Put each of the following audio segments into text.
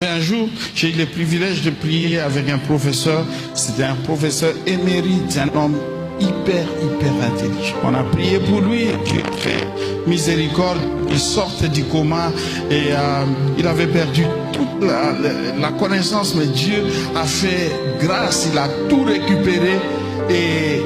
Un jour, j'ai eu le privilège de prier avec un professeur. C'était un professeur émérite, un homme hyper intelligent. On a prié pour lui, Dieu fait miséricorde, il sortait du coma et il avait perdu toute la connaissance, mais Dieu a fait grâce, il a tout récupéré. Et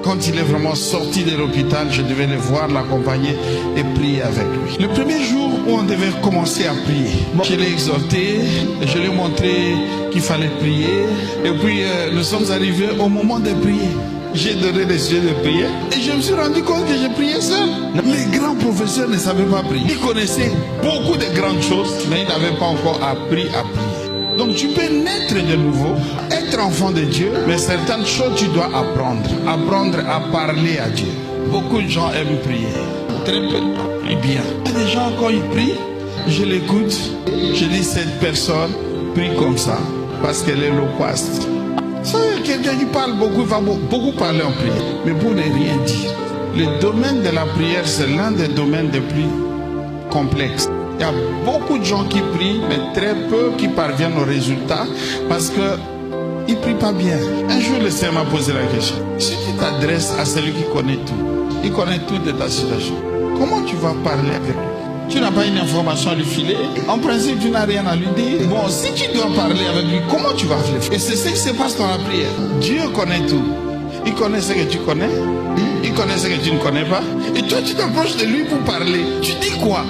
quand il est vraiment sorti de l'hôpital, je devais le voir, l'accompagner et prier avec lui. Le premier jour où on devait commencer à prier, je l'ai exhorté, je lui ai montré qu'il fallait prier. Et puis nous sommes arrivés au moment de prier. J'ai donné les yeux de prier et je me suis rendu compte que je priais seul. Les grands professeurs ne savaient pas prier. Ils connaissaient beaucoup de grandes choses, mais ils n'avaient pas encore appris à prier. Donc tu peux naître de nouveau, être enfant de Dieu, mais certaines choses tu dois apprendre. Apprendre à parler à Dieu. Beaucoup de gens aiment prier. Très peu prient bien. Il y a des gens quand ils prient, je l'écoute, je dis cette personne prie comme ça, parce qu'elle est loquace. Quelqu'un qui parle beaucoup, il va beaucoup parler en prière, mais pour ne rien dire. Le domaine de la prière, c'est l'un des domaines les plus complexes. Il y a beaucoup de gens qui prient, mais très peu qui parviennent au résultat parce qu'ils ne prient pas bien. Un jour, le Seigneur m'a posé la question. Si tu t'adresses à celui qui connaît tout, il connaît tout de ta situation, comment tu vas parler avec lui? Tu n'as pas une information à lui filer. En principe, tu n'as rien à lui dire. Bon, si tu dois parler avec lui, comment tu vas faire? Et c'est ce qui se passe dans la prière. Dieu connaît tout. Il connaît ce que tu connais. Il connaît ce que tu ne connais pas. Et toi, tu t'approches de lui pour parler. Tu dis quoi?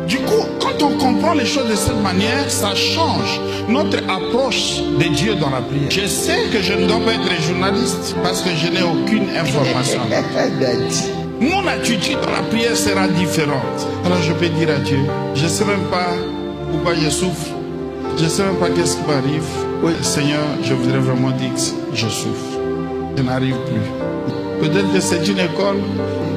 Du coup, quand on comprend les choses de cette manière, ça change notre approche de Dieu dans la prière. Je sais que je ne dois pas être journaliste parce que je n'ai aucune information. Mon attitude dans la prière sera différente. Alors je peux dire à Dieu, je ne sais même pas pourquoi je souffre. Je ne sais même pas qu'est-ce qui m'arrive. Oui, Seigneur, je voudrais vraiment dire que je souffre. Je n'arrive plus. Peut-être que c'est une école,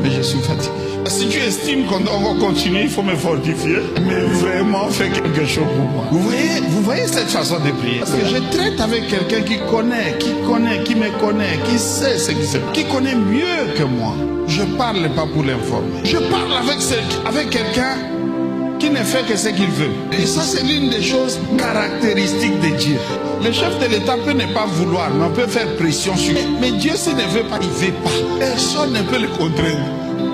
mais je suis fatigué. Si tu estimes qu'on va continuer, il faut me fortifier. Mais vraiment, fais quelque chose pour moi. Vous voyez cette façon de prier? Parce que je traite avec quelqu'un qui me connaît, qui sait ce qui se passe, qui connaît mieux que moi. Je ne parle pas pour l'informer. Je parle avec quelqu'un qui ne fait que ce qu'il veut. Et ça, c'est l'une des choses caractéristiques de Dieu. Le chef de l'État peut ne pas vouloir, mais on peut faire pression sur lui. Mais Dieu, s'il ne veut pas, il ne veut pas. Personne ne peut le contraindre.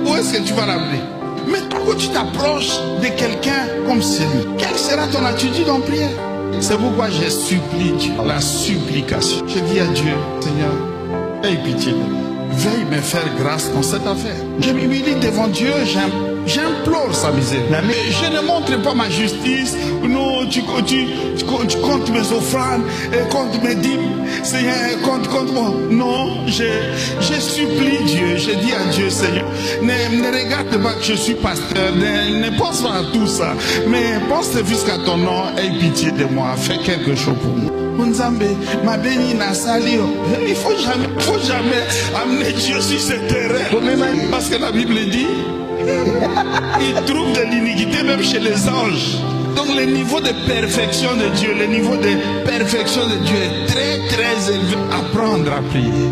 Où est-ce que tu vas l'amener? Mais quand tu t'approches de quelqu'un comme celui, quelle sera ton attitude en prière? C'est pourquoi je supplie Dieu, la supplication. Je dis à Dieu, Seigneur, aie pitié de moi. Veuille me faire grâce dans cette affaire. Je m'humilie devant Dieu, j'implore sa miséricorde. Mais je ne montre pas ma justice. Non, tu comptes mes offrandes, compte mes dîmes. Seigneur, compte moi. Non, je supplie Dieu. Je dis à Dieu, Seigneur, ne regarde pas que je suis pasteur. Ne pense pas à tout ça. Mais pense jusqu'à ton nom. Aie pitié de moi. Fais quelque chose pour moi. Ma béni n'a sali. Il faut jamais amener Dieu sur ce terrain. Parce que la Bible dit, il trouve de l'iniquité même chez les anges. Donc le niveau de perfection de Dieu, le niveau de perfection de Dieu est très élevé. Apprendre à prier.